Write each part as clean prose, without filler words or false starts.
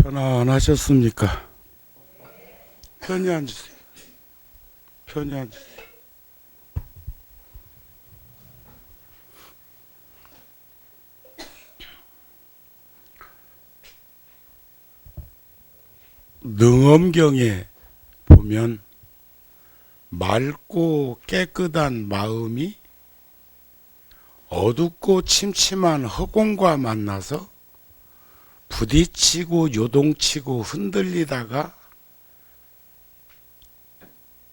편안하셨습니까? 편히 앉으세요. 편히 앉으세요. 능엄경에 보면 맑고 깨끗한 마음이 어둡고 침침한 허공과 만나서 부딪히고 요동치고 흔들리다가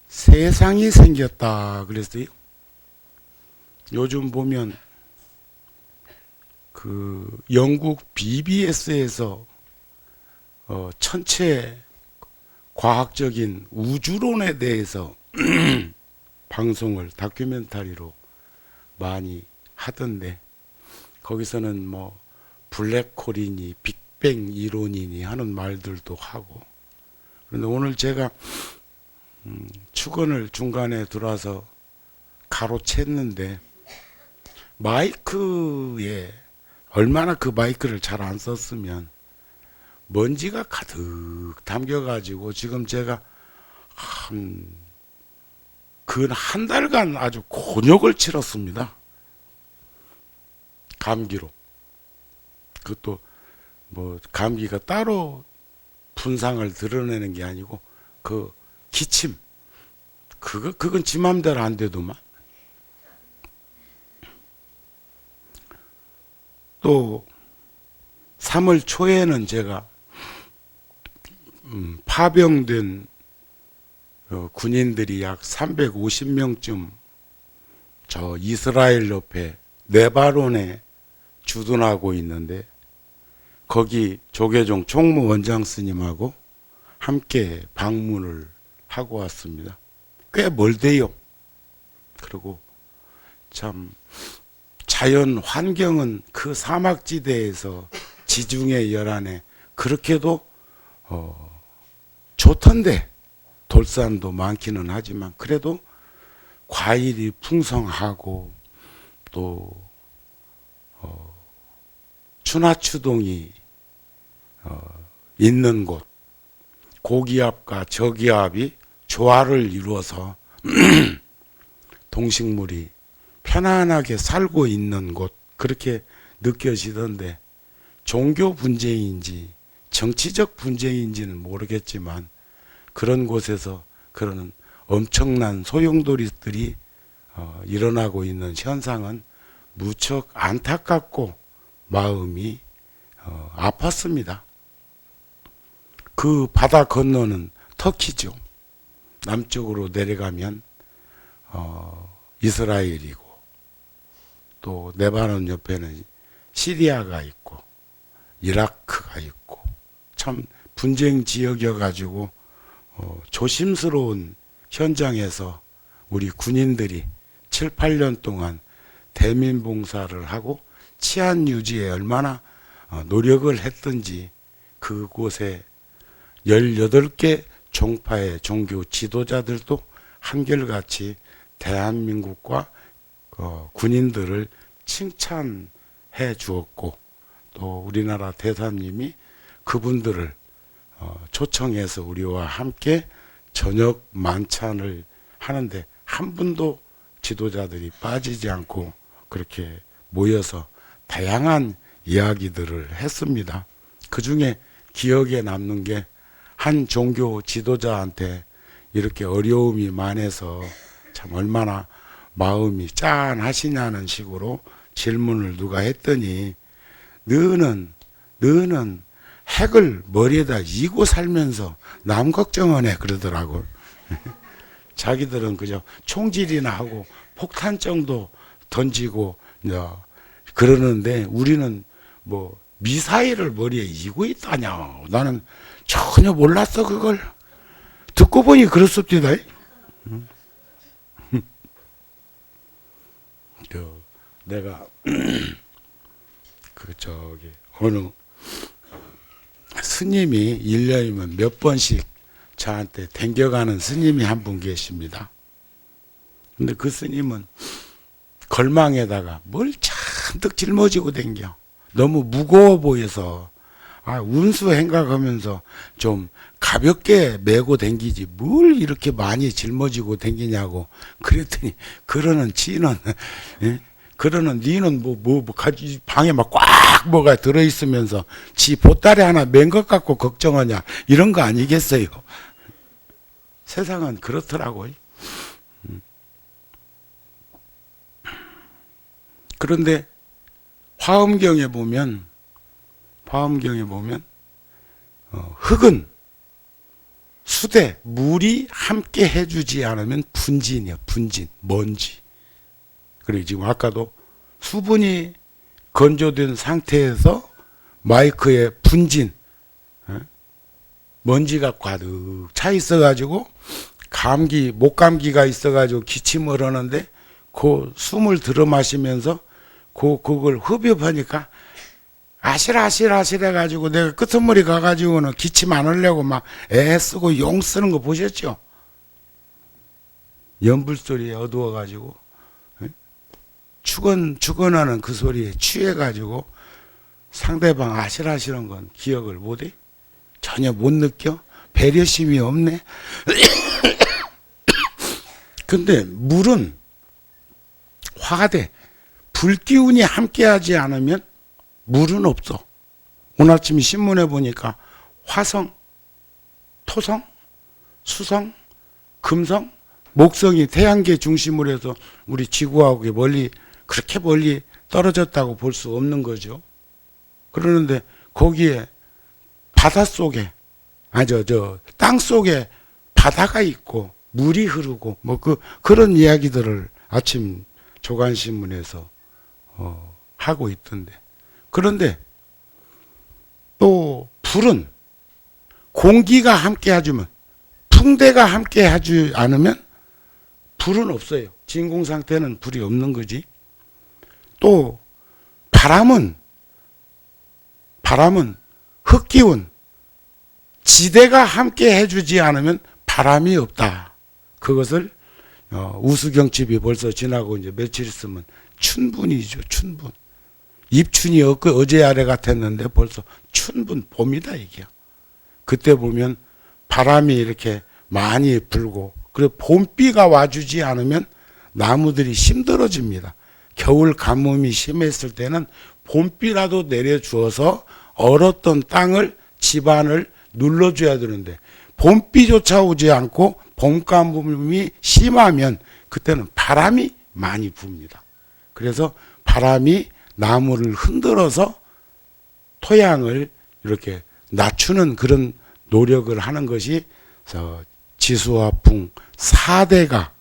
세상이 생겼다 그랬어요. 요즘 보면 그 영국 BBS에서 천체 과학적인 우주론에 대해서 방송을 다큐멘터리로 많이 하던데, 거기서는 뭐 블랙홀이니 빅뱅 이론이니 하는 말들도 하고. 그런데 오늘 제가 축원을 중간에 들어와서 가로챘는데, 마이크에 얼마나 그 마이크를 잘 안 썼으면 먼지가 가득 담겨가지고 지금 제가 근 한 달간 아주 곤욕을 치렀습니다. 감기로. 그것도 뭐 감기가 따로 분상을 드러내는 게 아니고 그 기침, 그건 지 맘대로 안 되더만. 또 3월 초에는 제가 파병된 군인들이 약 350명쯤 저 이스라엘 옆에 레바논에 주둔하고 있는데, 거기 조계종 총무원장 스님하고 함께 방문을 하고 왔습니다. 꽤 멀대요. 그리고 참 자연 환경은 그 사막지대에서 지중해 열안에 그렇게도 좋던데, 돌산도 많기는 하지만 그래도 과일이 풍성하고 또 추나추동이 있는 곳, 고기압과 저기압이 조화를 이루어서 동식물이 편안하게 살고 있는 곳, 그렇게 느껴지던데, 종교 분쟁인지 정치적 분쟁인지는 모르겠지만 그런 곳에서 그런 엄청난 소용돌이들이 일어나고 있는 현상은 무척 안타깝고 마음이 아팠습니다. 그 바다 건너는 터키죠. 남쪽으로 내려가면 이스라엘이고, 또 레바논 옆에는 시리아가 있고 이라크가 있고, 참 분쟁 지역이어 가지고 조심스러운 현장에서 우리 군인들이 7, 8년 동안 대민봉사를 하고 치안 유지에 얼마나 노력을 했던지, 그곳에 18개 종파의 종교 지도자들도 한결같이 대한민국과 군인들을 칭찬해 주었고, 또 우리나라 대사님이 그분들을 초청해서 우리와 함께 저녁 만찬을 하는데 한 분도 지도자들이 빠지지 않고 그렇게 모여서 다양한 이야기들을 했습니다. 그 중에 기억에 남는 게, 한 종교 지도자한테 이렇게 어려움이 많아서 참 얼마나 마음이 짠하시냐는 식으로 질문을 누가 했더니, 너는 핵을 머리에다 이고 살면서 남 걱정은 해, 그러더라고. 자기들은 그저 총질이나 하고 폭탄 정도 던지고 그러는데, 우리는 뭐 미사일을 머리에 이고 있다냐. 나는 전혀 몰랐어. 그걸 듣고 보니 그렇습니다. 내가 어느 스님이 1년이면 몇 번씩 저한테 댕겨가는 스님이 한 분 계십니다. 근데 그 스님은 걸망에다가 뭘 잔뜩 짊어지고 댕겨. 너무 무거워 보여서 운수 행각하면서 좀 가볍게 메고 댕기지 뭘 이렇게 많이 짊어지고 댕기냐고 그랬더니 그러는 지는 예? 그러는 니는 가지 방에 막 꽉 뭐가 들어있으면서 지 보따리 하나 맨 것 갖고 걱정하냐 이런 거 아니겠어요. 세상은 그렇더라고요. 그런데 화엄경에 보면 흙은 수대 물이 함께 해주지 않으면 분진이야. 분진 먼지. 그리고 지금 아까도 수분이 건조된 상태에서 마이크에 분진 먼지가 가득 차 있어가지고 목감기가 있어가지고 기침을 하는데 그 숨을 들어 마시면서 그걸 흡입하니까 아실아실해가지고 내가 끄트머리 가가지고는 기침 안 하려고 막 애쓰고 용 쓰는 거 보셨죠? 연불 소리에 어두워가지고 축원하는 그 소리에 취해가지고 상대방 아실아실한 건 기억을 못해? 전혀 못 느껴? 배려심이 없네? 근데 물은 화대, 불기운이 함께하지 않으면 물은 없어. 오늘 아침 신문에 보니까 화성, 토성, 수성, 금성, 목성이 태양계 중심으로 해서 우리 지구하고 그렇게 멀리 떨어졌다고 볼 수 없는 거죠. 그러는데 거기에 바닷속에, 땅 속에 바다가 있고 물이 흐르고 그런 이야기들을 아침 조간신문에서 하고 있던데. 그런데 또 불은 공기가 함께 해주면, 풍대가 함께 하지 않으면 불은 없어요. 진공 상태는 불이 없는 거지. 또 바람은 흙기운, 지대가 함께 해주지 않으면 바람이 없다. 그것을 우수경칩이 벌써 지나고 이제 며칠 있으면 춘분이죠. 춘분. 입춘이 어제 아래 같았는데 벌써 춘분 봄이다 이게. 그때 보면 바람이 이렇게 많이 불고, 그리고 봄비가 와주지 않으면 나무들이 힘들어집니다. 겨울 가뭄이 심했을 때는 봄비라도 내려주어서 얼었던 땅을, 집안을 눌러줘야 되는데 봄비조차 오지 않고 봄가뭄이 심하면 그때는 바람이 많이 붑니다. 그래서 바람이 나무를 흔들어서 토양을 이렇게 낮추는 그런 노력을 하는 것이 지수화풍 4대가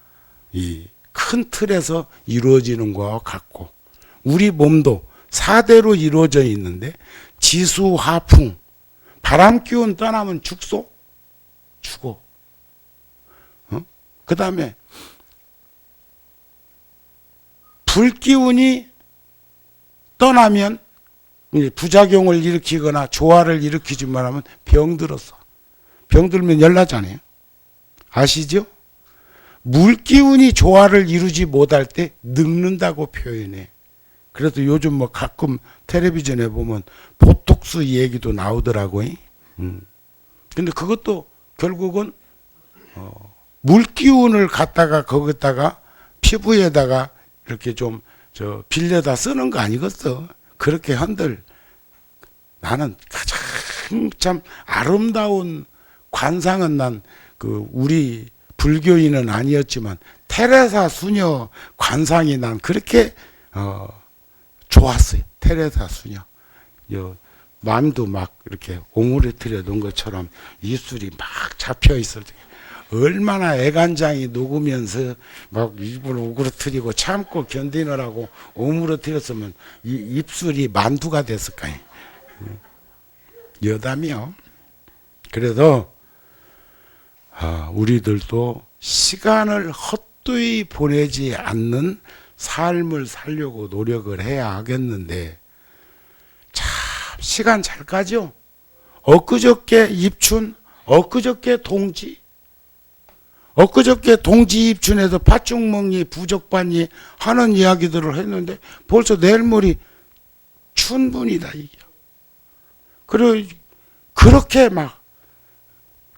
이 큰 틀에서 이루어지는 것과 같고, 우리 몸도 4대로 이루어져 있는데 지수화풍, 바람 기운 떠나면 죽어. 그 다음에 불 기운이 떠나면 부작용을 일으키거나 조화를 일으키지만 하면 병들었어. 병들면 열나잖아요. 아시죠? 물기운이 조화를 이루지 못할 때 늙는다고 표현해. 그래서 요즘 가끔 텔레비전에 보면 보톡스 얘기도 나오더라고요. 근데 그것도 결국은 물기운을 갖다가 거기다가 피부에다가 이렇게 좀 빌려다 쓰는 거 아니겠어. 그렇게 한들 나는 가장 참 아름다운 관상은 난 우리 불교인은 아니었지만 테레사 수녀 관상이 난 그렇게 좋았어요. 테레사 수녀. 맘도 막 이렇게 오므려뜨려 놓은 것처럼 입술이 막 잡혀 있을 때 얼마나 애간장이 녹으면서 막 입을 오그러뜨리고 참고 견디느라고 오므러뜨렸으면 이 입술이 만두가 됐을까요? 여담이요. 그래서 우리들도 시간을 헛되이 보내지 않는 삶을 살려고 노력을 해야 하겠는데, 참 시간 잘 가죠? 엊그저께 입춘, 엊그저께 동지, 엊그저께 동지 입춘에서 팥죽 먹니 부적받니 하는 이야기들을 했는데 벌써 내일 모레 춘분이다 이게. 그리고 그렇게 막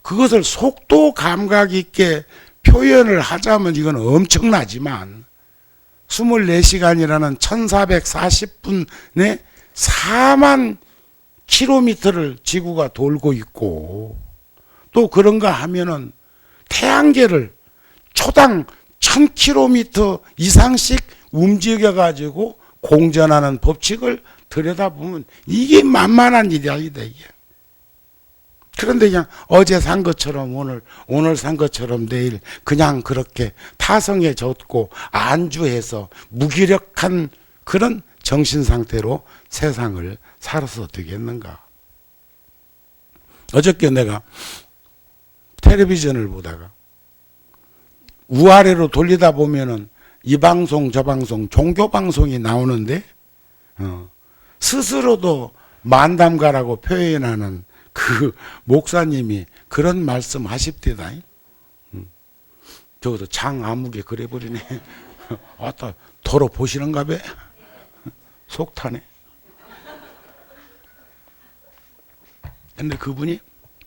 그것을 속도 감각 있게 표현을 하자면 이건 엄청나지만 24시간이라는 1440분에 4만 킬로미터를 지구가 돌고 있고 또 그런가 하면은 태양계를 초당 1000km 이상씩 움직여 가지고 공전하는 법칙을 들여다보면 이게 만만한 일이 아니다 이게. 그런데 그냥 어제 산 것처럼 오늘 산 것처럼 내일 그냥 그렇게 타성에 젖고 안주해서 무기력한 그런 정신 상태로 세상을 살아서 되겠는가. 어저께 내가 텔레비전을 보다가 우아래로 돌리다 보면은 이 방송 저 방송 종교 방송이 나오는데 스스로도 만담가라고 표현하는 그 목사님이 그런 말씀 하십디다. 저것도 장 아무개 그래버리네. 아따 도로 보시는가 봐. 속 타네. 근데 그분이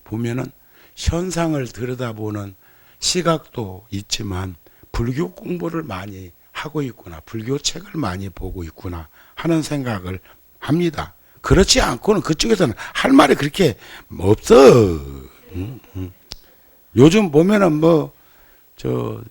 보면은 현상을 들여다보는 시각도 있지만 불교 공부를 많이 하고 있구나, 불교 책을 많이 보고 있구나 하는 생각을 합니다. 그렇지 않고는 그쪽에서는 할 말이 그렇게 없어. 요즘 보면은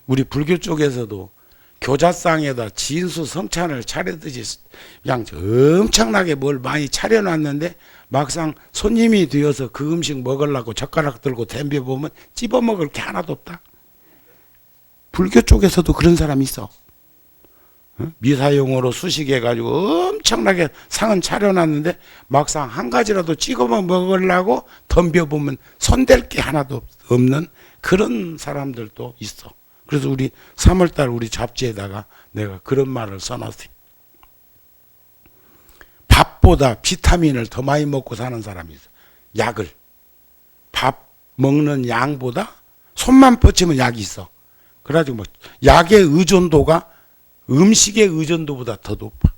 우리 불교 쪽에서도 교자상에다 진수 성찬을 차리듯이 그냥 엄청나게 뭘 많이 차려놨는데 막상 손님이 되어서 그 음식 먹으려고 젓가락 들고 덤벼보면 찝어먹을 게 하나도 없다. 불교 쪽에서도 그런 사람이 있어. 미사용으로 수식해가지고 엄청나게 상은 차려놨는데 막상 한 가지라도 찍어 먹으려고 덤벼보면 손댈 게 하나도 없는 그런 사람들도 있어. 그래서 우리 3월달 우리 잡지에다가 내가 그런 말을 써놨어요. 밥보다 비타민을 더 많이 먹고 사는 사람이 있어. 약을. 밥 먹는 양보다 손만 뻗치면 약이 있어. 그래가지고 약의 의존도가 음식의 의존도보다 더 높아.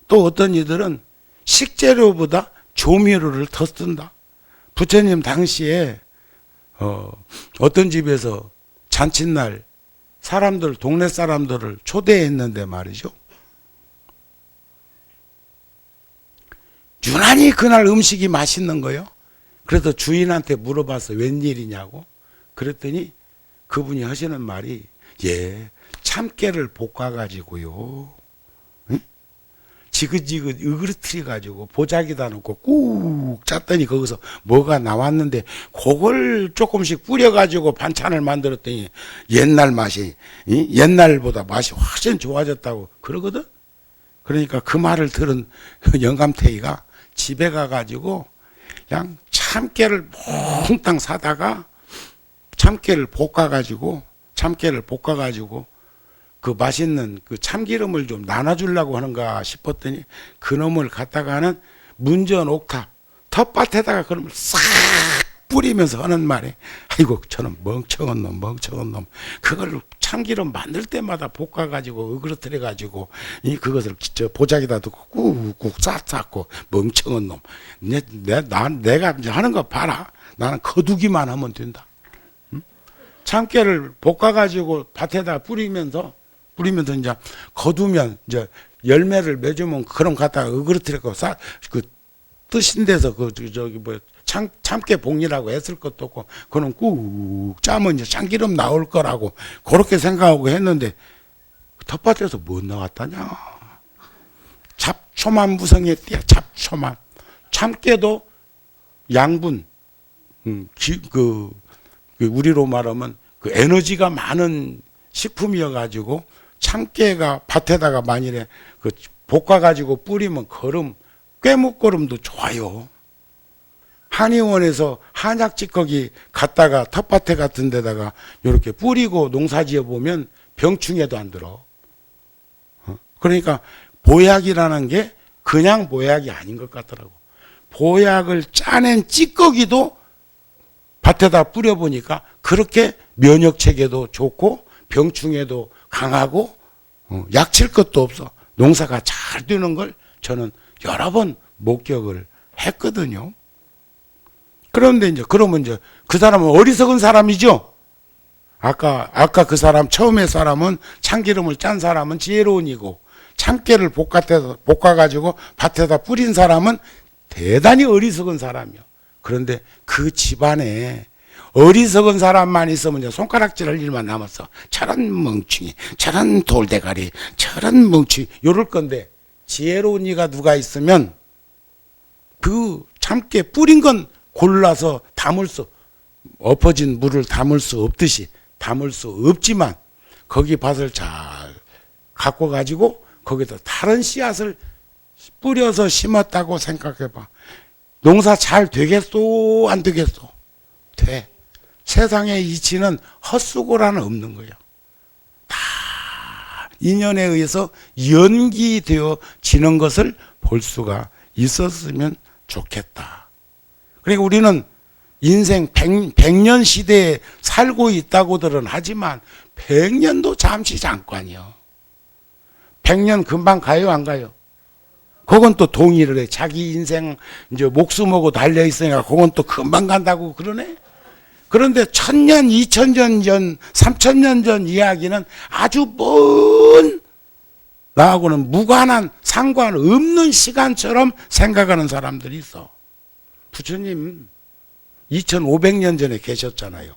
또 어떤 이들은 식재료보다 조미료를 더 쓴다. 부처님 당시에 어떤 집에서 잔칫날 사람들, 동네 사람들을 초대했는데 말이죠. 유난히 그날 음식이 맛있는 거예요. 그래서 주인한테 물어봐서 웬일이냐고. 그랬더니 그분이 하시는 말이 참깨를 볶아가지고요. 응? 지긋지긋 으그러뜨려가지고 보자기다 놓고 꾹 짰더니 거기서 뭐가 나왔는데 그걸 조금씩 뿌려가지고 반찬을 만들었더니 옛날 맛이 옛날보다 맛이 훨씬 좋아졌다고 그러거든. 그러니까 그 말을 들은 영감태이가 집에 가가지고 그냥 참깨를 몽땅 사다가 참깨를 볶아가지고 그 맛있는 그 참기름을 좀 나눠주려고 하는가 싶었더니 그놈을 갖다가는 문전 옥탑 텃밭에다가 그놈을 싹 뿌리면서 하는 말에 아이고 저는 멍청한 놈 그걸 참기름 만들 때마다 볶아가지고 으그러뜨려가지고 그것을 보자기다 두고 꾹꾹 쌌고 멍청한 놈 내가 이제 하는 거 봐라. 나는 거두기만 하면 된다. 참깨를 볶아가지고 밭에다 뿌리면서 이제 거두면 이제 열매를 맺으면 그럼 갖다가 으그러뜨리고 그 뜨신 데서 참깨 봉이라고 했을 것도 없고 그럼 꾹 짜면 이제 참기름 나올 거라고 그렇게 생각하고 했는데 텃밭에서 뭐 나왔다냐? 잡초만 무성했대요. 잡초만. 참깨도 양분 우리로 말하면 그 에너지가 많은 식품이어가지고 참깨가 밭에다가 만일에 그 볶아가지고 뿌리면 꾀목거름도 좋아요. 한의원에서 한약 찌꺼기 갖다가 텃밭에 같은 데다가 이렇게 뿌리고 농사지어 보면 병충해도 안 들어. 그러니까 보약이라는 게 그냥 보약이 아닌 것 같더라고. 보약을 짜낸 찌꺼기도 밭에다 뿌려보니까 그렇게 면역체계도 좋고 병충해도 강하고 약칠 것도 없어. 농사가 잘 되는 걸 저는 여러 번 목격을 했거든요. 그런데 이제 그러면 이제 그 사람은 어리석은 사람이죠. 아까 그 사람 처음에 사람은 참기름을 짠 사람은 지혜로운 이고 참깨를 볶아가지고 밭에다 뿌린 사람은 대단히 어리석은 사람이요. 그런데 그 집안에 어리석은 사람만 있으면 이제 손가락질할 일만 남았어. 저런 멍충이, 저런 돌대가리, 저런 멍충이 이럴 건데 지혜로운 이가 누가 있으면 그 참깨 뿌린 건 골라서 엎어진 물을 담을 수 없듯이 담을 수 없지만 거기 밭을 잘 갖고 가지고 거기다 다른 씨앗을 뿌려서 심었다고 생각해봐. 농사 잘 되겠소 안 되겠소? 돼. 세상의 이치는 헛수고라는 없는 거예요. 다 인연에 의해서 연기되어지는 것을 볼 수가 있었으면 좋겠다. 그러니까 우리는 인생 100년 시대에 살고 있다고들은 하지만 100년도 잠시 잠깐이요. 100년 금방 가요 안 가요? 그건 또 동의를 해. 자기 인생 이제 목숨하고 달려 있으니까 그건 또 금방 간다고 그러네. 그런데 1000년, 2000년 전, 3000년 전 이야기는 아주 먼 나하고는 무관한 상관없는 시간처럼 생각하는 사람들이 있어. 부처님 2500년 전에 계셨잖아요.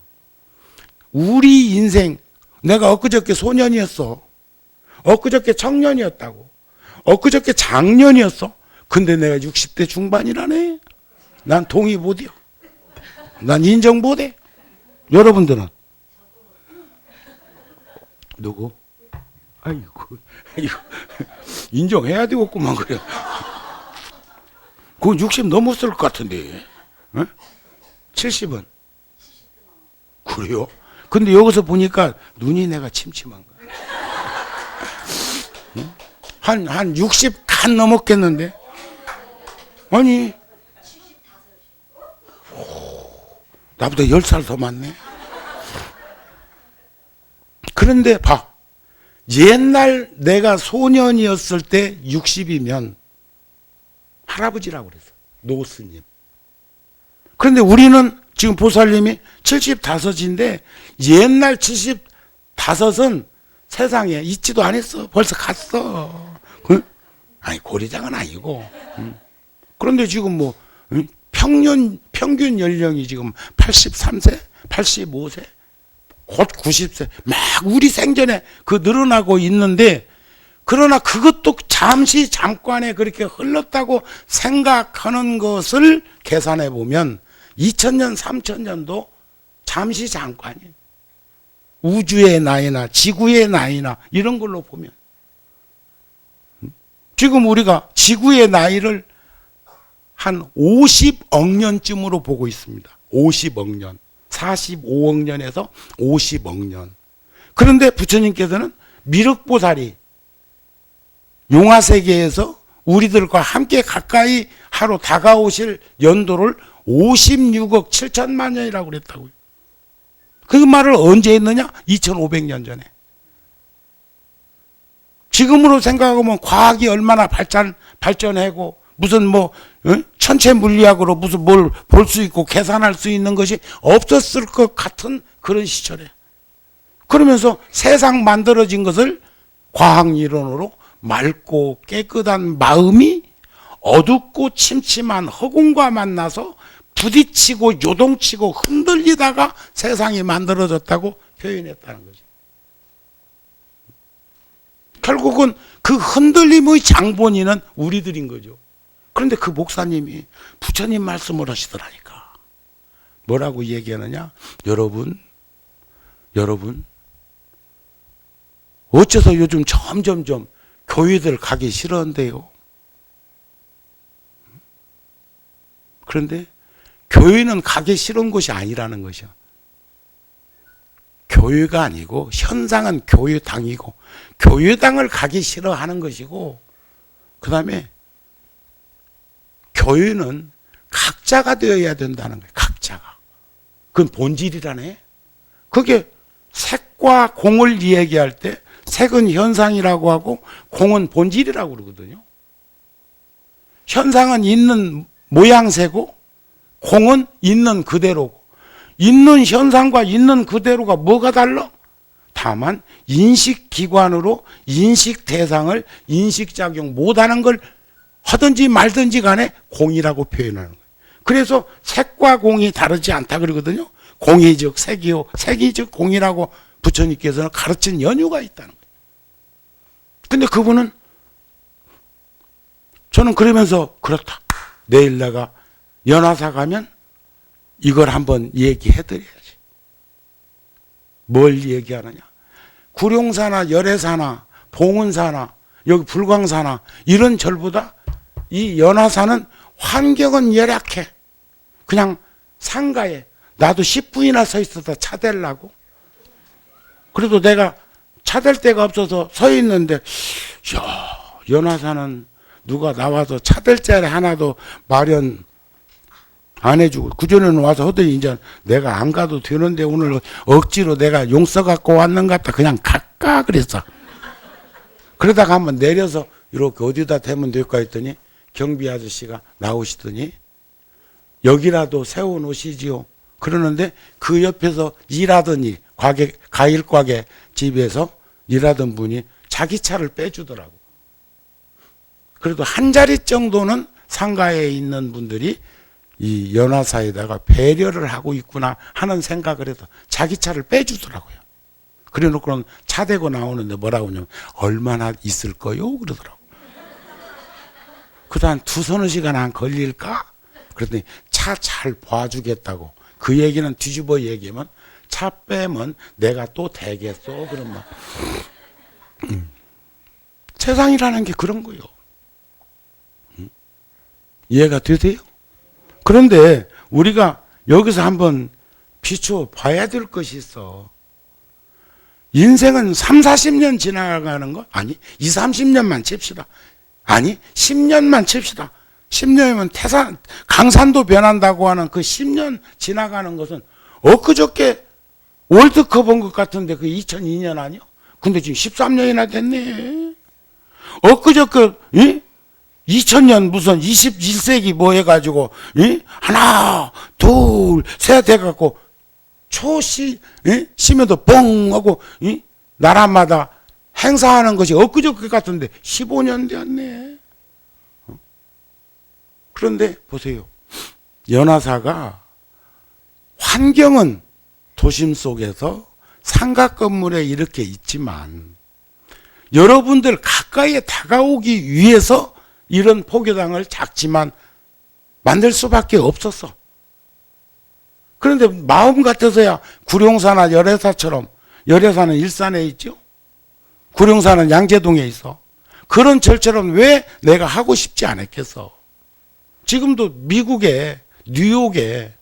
우리 인생, 내가 엊그저께 소년이었어. 엊그저께 청년이었다고. 엊그저께 장년이었어. 근데 내가 60대 중반이라네. 난 동의 못해요. 난 인정 못해. 여러분들은? 누구? 아이고. 인정해야 되겠구만, 그래. 그건 60 넘었을 것 같은데. 어? 70은? 그래요? 근데 여기서 보니까 눈이 내가 침침한 거야. 응? 한 60 간 넘었겠는데? 아니. 나보다 10살 더 많네. 그런데 봐. 옛날 내가 소년이었을 때 60이면 할아버지라고 그랬어. 노스님. 그런데 우리는 지금 보살님이 75인데 옛날 75은 세상에 있지도 않았어. 벌써 갔어. 아니 고리장은 아니고. 그런데 지금 뭐 평균 연령이 지금 83세, 85세, 곧 90세 막 우리 생전에 그 늘어나고 있는데 그러나 그것도 잠시 잠깐에 그렇게 흘렀다고 생각하는 것을 계산해 보면 2000년, 3000년도 잠시 잠깐이에요. 우주의 나이나 지구의 나이나 이런 걸로 보면 지금 우리가 지구의 나이를 한 50억 년쯤으로 보고 있습니다. 50억 년. 45억 년에서 50억 년. 그런데 부처님께서는 미륵보살이 용화세계에서 우리들과 함께 가까이 하러 다가오실 연도를 56억 7천만 년이라고 그랬다고요. 그 말을 언제 했느냐? 2500년 전에. 지금으로 생각하면 과학이 얼마나 발전하고 무슨 천체 물리학으로 무슨 뭘 볼 수 있고 계산할 수 있는 것이 없었을 것 같은 그런 시절에. 그러면서 세상 만들어진 것을 과학 이론으로 맑고 깨끗한 마음이 어둡고 침침한 허공과 만나서 부딪히고 요동치고 흔들리다가 세상이 만들어졌다고 표현했다는 거죠. 결국은 그 흔들림의 장본인은 우리들인 거죠. 그런데 그 목사님이 부처님 말씀을 하시더라니까. 뭐라고 얘기하느냐? 여러분, 어째서 요즘 점점점 교회들 가기 싫어한대요? 그런데 교회는 가기 싫은 곳이 아니라는 것이요. 교회가 아니고 현상은 교회당이고 교회당을 가기 싫어하는 것이고 그 다음에 교회는 각자가 되어야 된다는 거예요. 각자가. 그건 본질이라네. 그게 색과 공을 이야기할 때 색은 현상이라고 하고 공은 본질이라고 그러거든요. 현상은 있는 모양새고 공은 있는 그대로고, 있는 현상과 있는 그대로가 뭐가 달라? 다만 인식기관으로 인식 대상을 인식작용 못하는 걸 하든지 말든지 간에 공이라고 표현하는 거예요. 그래서 색과 공이 다르지 않다 그러거든요. 공이 즉 색이요, 색이 즉 공이라고 부처님께서는 가르친 연유가 있다는 거예요. 근데 그분은, 저는 그러면서 그렇다, 내일 내가 연화사 가면 이걸 한번 얘기해 드려야지. 뭘 얘기하느냐? 구룡사나 열애사나 봉은사나 여기 불광사나 이런 절보다 이 연화사는 환경은 열악해. 그냥 상가에 나도 10분이나 서 있어서 차대려고. 그래도 내가 차댈 데가 없어서 서 있는데, 야, 연화사는 누가 나와서 차댈 자리 하나도 마련 안 해주고, 그전에는 와서 하더니 이제 내가 안 가도 되는데 오늘 억지로 내가 용서 갖고 왔는 것 같다. 그냥 갈까 그랬어. 그러다가 한번 내려서 이렇게 어디다 대면 될까 했더니 경비 아저씨가 나오시더니 여기라도 세워놓으시지요. 그러는데 그 옆에서 일하더니 과일가게 집에서 일하던 분이 자기 차를 빼주더라고. 그래도 한 자리 정도는 상가에 있는 분들이 이 연화사에다가 배려를 하고 있구나 하는 생각을 해서 자기 차를 빼주더라고요. 그래 놓고는 차 대고 나오는데 뭐라고 하냐면 얼마나 있을 거요? 그러더라고. 그다음 두서너 시간 안 걸릴까? 그랬더니 차 잘 봐주겠다고. 그 얘기는 뒤집어 얘기하면 차 빼면 내가 또 대겠어. 그러면 세상이라는 게 그런 거요. 이해가 되세요? 그런데 우리가 여기서 한번 비춰봐야 될 것이 있어. 인생은 3, 40년 지나가는 거? 아니, 2, 30년만 칩시다. 아니, 10년만 칩시다. 10년이면 강산도 변한다고 하는 그 10년 지나가는 것은 엊그저께 월드컵 온 것 같은데 그 2002년 아니요? 근데 지금 13년이나 됐네. 엊그저께, 2000년 무슨 21세기 뭐 해가지고, 하나, 둘, 셋 해갖고, 심해도 뻥 하고, 나라마다 행사하는 것이 엊그저께 같은데 15년 되었네. 그런데 보세요. 연화사가 환경은 도심 속에서 삼각 건물에 이렇게 있지만 여러분들 가까이에 다가오기 위해서 이런 포교당을 작지만 만들 수밖에 없었어. 그런데 마음 같아서야 구룡사나 열애사처럼, 열애사는 일산에 있죠. 구룡사는 양재동에 있어. 그런 절처럼 왜 내가 하고 싶지 않았겠어. 지금도 미국에 뉴욕에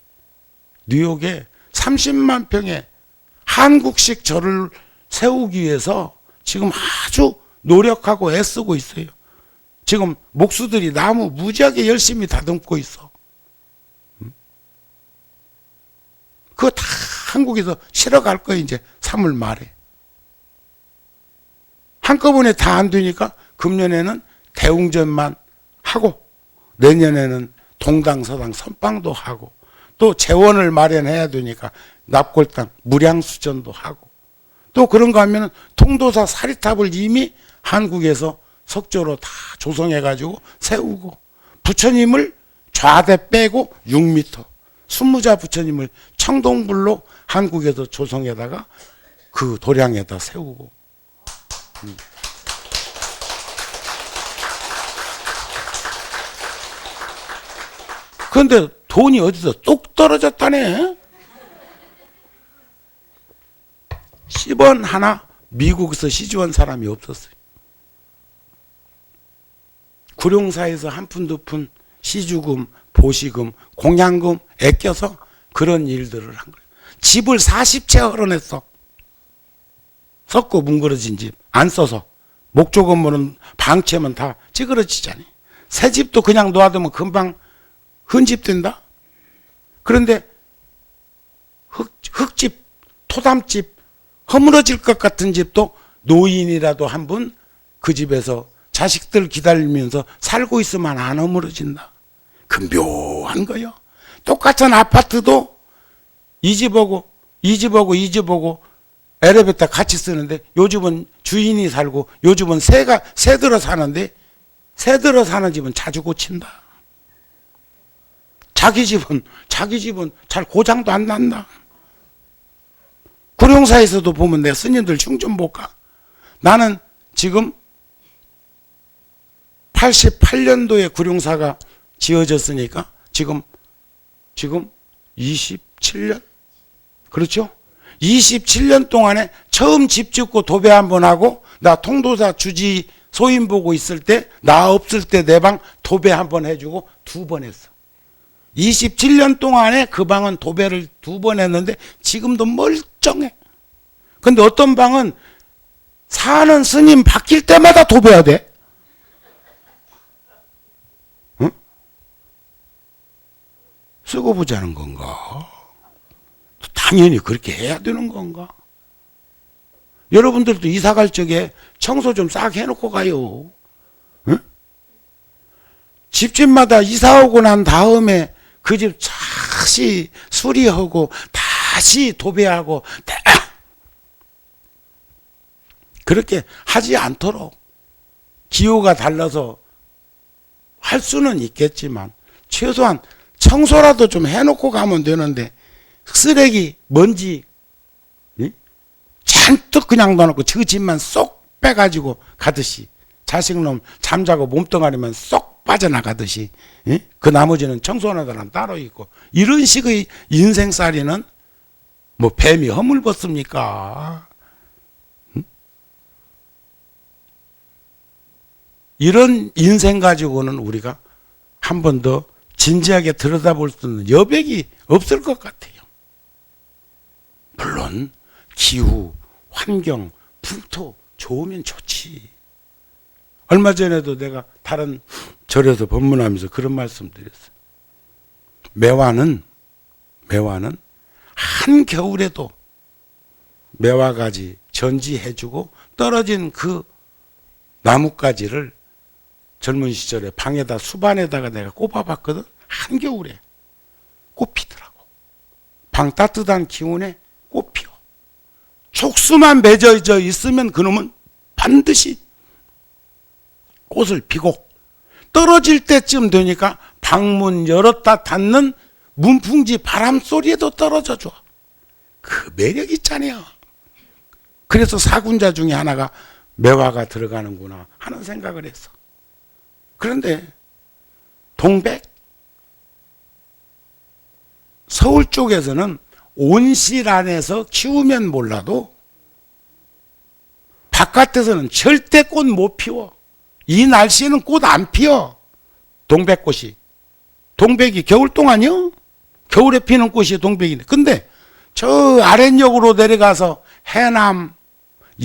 30만 평의 한국식 절을 세우기 위해서 지금 아주 노력하고 애쓰고 있어요. 지금 목수들이 나무 무지하게 열심히 다듬고 있어. 그거 다 한국에서 실어갈 거예요. 이제 3월 말에. 한꺼번에 다 안 되니까 금년에는 대웅전만 하고 내년에는 동당 서당 선방도 하고 또 재원을 마련해야 되니까 납골당 무량수전도 하고 또 그런 거 하면 통도사 사리탑을 이미 한국에서 석조로 다 조성해가지고 세우고 부처님을 좌대 빼고 6m 순무자 부처님을 청동불로 한국에서 조성에다가 그 도량에다 세우고. 그런데 돈이 어디서 뚝 떨어졌다네. 10원 하나 미국에서 시주한 사람이 없었어요. 구룡사에서 한 푼 두 푼 시주금, 보시금, 공양금 아껴서 그런 일들을 한 거예요. 집을 40채 헐어냈어. 썩고 뭉그러진 집 안 써서 목조 건물은 방채면 다 찌그러지잖아요. 새 집도 그냥 놓아두면 금방 흔집된다. 그런데 흙집, 토담집, 허물어질 것 같은 집도 노인이라도 한 분 그 집에서 자식들 기다리면서 살고 있으면 안 허물어진다. 그 묘한 거요. 똑같은 아파트도 이 집 오고 이 집 오고 이 집 오고 엘리베이터 같이 쓰는데 요즘은 주인이 살고 요즘은 새 들어 사는데 새 들어 사는 집은 자주 고친다. 자기 집은 잘 고장도 안 난다. 구룡사에서도 보면 내 스님들 충전 못 가. 나는 지금 88년도에 구룡사가 지어졌으니까 지금 27년? 그렇죠? 27년 동안에 처음 집 짓고 도배 한번 하고 나 통도사 주지 소임 보고 있을 때 나 없을 때 내 방 도배 한번 해주고 2번 했어. 27년 동안에 그 방은 도배를 2번 했는데 지금도 멀쩡해. 근데 어떤 방은 사는 스님 바뀔 때마다 도배해야 돼. 응? 쓰고 보자는 건가? 당연히 그렇게 해야 되는 건가? 여러분들도 이사 갈 적에 청소 좀 싹 해놓고 가요. 응? 집집마다 이사 오고 난 다음에 그 집 다시 수리하고 다시 도배하고 그렇게 하지 않도록 기호가 달라서 할 수는 있겠지만 최소한 청소라도 좀 해놓고 가면 되는데 쓰레기, 먼지 잔뜩 그냥 넣어놓고 저 집만 쏙 빼가지고 가듯이 자식놈 잠자고 몸뚱아리만 쏙 빠져나가듯이 그 나머지는 청소하는 사람 따로 있고 이런 식의 인생살이는 뭐 뱀이 허물벗습니까? 이런 인생 가지고는 우리가 한 번 더 진지하게 들여다볼 수 있는 여백이 없을 것 같아요. 물론 기후, 환경, 풍토 좋으면 좋지. 얼마 전에도 내가 다른 절에서 법문하면서 그런 말씀 드렸어요. 매화는 한겨울에도 매화가지 전지해주고 떨어진 그 나뭇가지를 젊은 시절에 방에다 수반에다가 내가 꼽아봤거든. 한겨울에 꽃피더라고. 방 따뜻한 기온에 꽃 피워. 촉수만 맺어져 있으면 그놈은 반드시 꽃을 피고 떨어질 때쯤 되니까 방문 열었다 닫는 문풍지 바람 소리에도 떨어져 줘. 그 매력 있잖아요. 그래서 사군자 중에 하나가 매화가 들어가는구나 하는 생각을 했어. 그런데 동백 서울 쪽에서는 온실 안에서 키우면 몰라도 바깥에서는 절대 꽃 못 피워. 이 날씨에는 꽃 안 피어. 동백꽃이. 동백이 겨울 동안이요? 겨울에 피는 꽃이 동백인데. 근데 저 아랫역으로 내려가서 해남,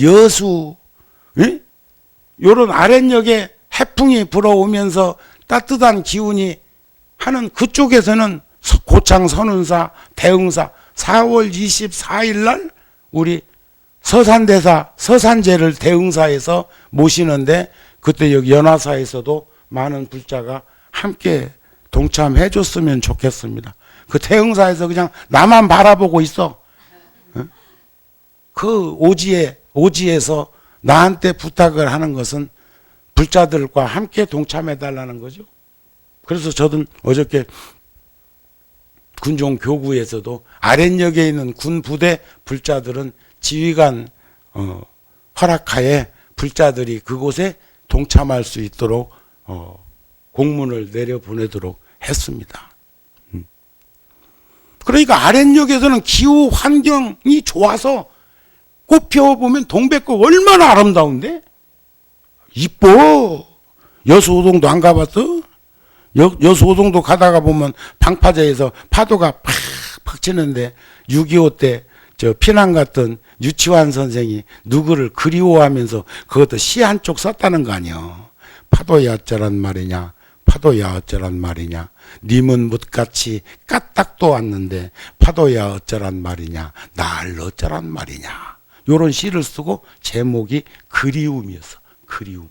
여수, 요런 아랫역에 해풍이 불어오면서 따뜻한 기운이 하는 그쪽에서는 고창 선운사, 대흥사 4월 24일 날 우리 서산대사, 서산제를 대흥사에서 모시는데 그때 여기 연화사에서도 많은 불자가 함께 동참해 줬으면 좋겠습니다. 그 대흥사에서 그냥 나만 바라보고 있어. 그 오지에서 나한테 부탁을 하는 것은 불자들과 함께 동참해 달라는 거죠. 그래서 저는 어저께 군종 교구에서도 아랫역에 있는 군 부대 불자들은 지휘관 허락하에 불자들이 그곳에 동참할 수 있도록 공문을 내려보내도록 했습니다. 그러니까 아랫역에서는 기후 환경이 좋아서 꽃 피워보면 동백꽃 얼마나 아름다운데? 이뻐. 여수호동도 안 가봤어? 여수호동도 가다가 보면 방파제에서 파도가 팍팍 치는데 6.25 때 저 피난 갔던 유치환 선생이 누구를 그리워하면서 그것도 시 한 쪽 썼다는 거 아니야. 파도야 어쩌란 말이냐. 파도야 어쩌란 말이냐. 님은 뭇같이 까딱도 왔는데 파도야 어쩌란 말이냐. 날 어쩌란 말이냐. 요런 시를 쓰고 제목이 그리움이었어. 그리움.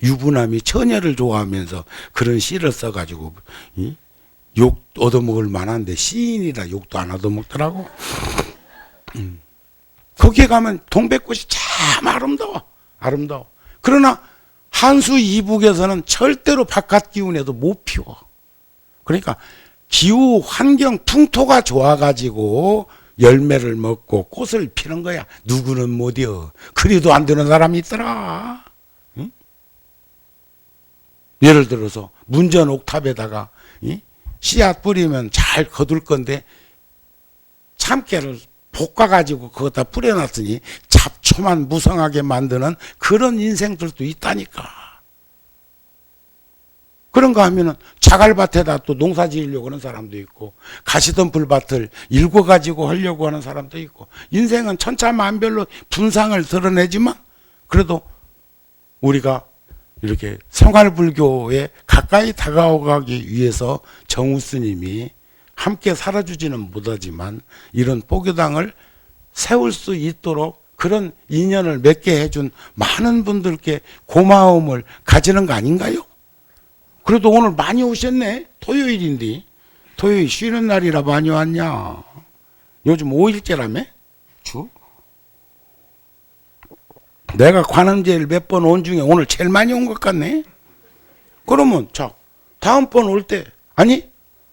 유부남이 처녀를 좋아하면서 그런 시를 써가지고 욕 얻어먹을 만한데 시인이라 욕도 안 얻어먹더라고. 거기에 가면 동백꽃이 참 아름다워. 그러나 한수 이북에서는 절대로 바깥 기운에도 못 피워. 그러니까 기후 환경 풍토가 좋아가지고 열매를 먹고 꽃을 피는 거야. 누구는 못이여. 그리도 안 되는 사람이 있더라. 응? 예를 들어서 문전 옥탑에다가 씨앗 뿌리면 잘 거둘 건데 참깨를 볶아가지고 그거다 뿌려놨으니 잡초만 무성하게 만드는 그런 인생들도 있다니까. 그런가 하면은 자갈밭에다 또 농사 지으려고 하는 사람도 있고, 가시던 풀밭을 일궈가지고 하려고 하는 사람도 있고, 인생은 천차만별로 분상을 드러내지만, 그래도 우리가 이렇게 생활불교에 가까이 다가오기 위해서 정우 스님이 함께 살아주지는 못하지만 이런 뽀교당을 세울 수 있도록 그런 인연을 맺게 해준 많은 분들께 고마움을 가지는 거 아닌가요? 그래도 오늘 많이 오셨네. 토요일인데. 토요일 쉬는 날이라 많이 왔냐. 요즘 5일째라며? 주? 내가 관음제를 몇 번 온 중에 오늘 제일 많이 온 것 같네. 그러면 자, 다음번 올 때, 아니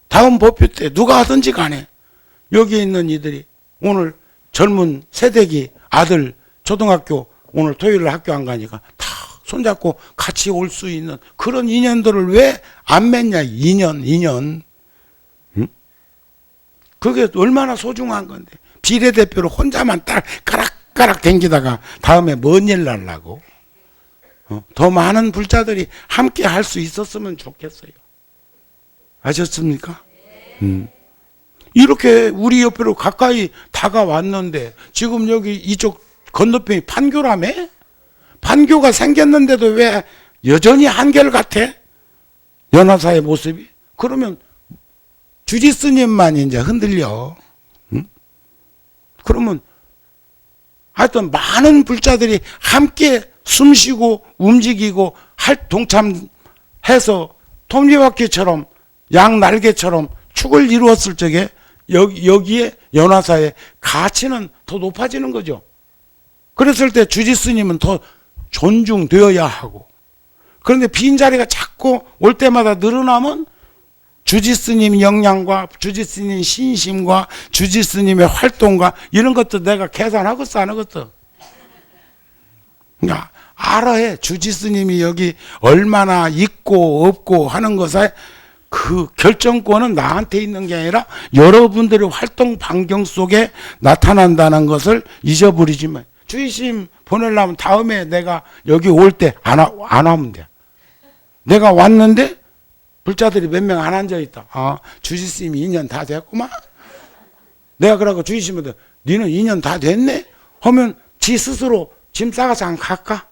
다음 법회 때 누가 하든지 간에 여기 있는 이들이 오늘 젊은 세대기 아들 초등학교 오늘 토요일 학교 안 가니까 다 손잡고 같이 올 수 있는 그런 인연들을 왜 안 맺냐. 인연. 응? 그게 얼마나 소중한 건데. 비례대표로 혼자만 딱 까락까락 댕기다가 다음에 뭔 일 날라고. 더 많은 불자들이 함께 할 수 있었으면 좋겠어요. 아셨습니까? 이렇게 우리 옆으로 가까이 다가왔는데 지금 여기 이쪽 건너편이 판교라며? 판교가 생겼는데도 왜 여전히 한결같아? 연화사의 모습이? 그러면 주지스님만 이제 흔들려. 응? 그러면 하여튼 많은 불자들이 함께 숨쉬고 움직이고 동참해서 톱니바퀴처럼 양날개처럼 축을 이루었을 적에 여기에 연화사의 가치는 더 높아지는 거죠. 그랬을 때 주지스님은 더 존중되어야 하고, 그런데 빈자리가 자꾸 올 때마다 늘어나면 주지스님 역량과 주지스님 신심과 주지스님의 활동과 이런 것도 내가 계산하겠어 안 하겠어? 그러니까 알아야 주지스님이 여기 얼마나 있고 없고 하는 것에 그 결정권은 나한테 있는 게 아니라 여러분들의 활동 반경 속에 나타난다는 것을 잊어버리지 마. 주의심 보내려면 다음에 내가 여기 올 때 안 하면 돼. 내가 왔는데 불자들이 몇 명 안 앉아있다. 아, 주지스님이 2년 다 됐구만. 내가 그러고 주의심한테 니는 2년 다 됐네? 하면 지 스스로 짐 싸가서 안 갈까?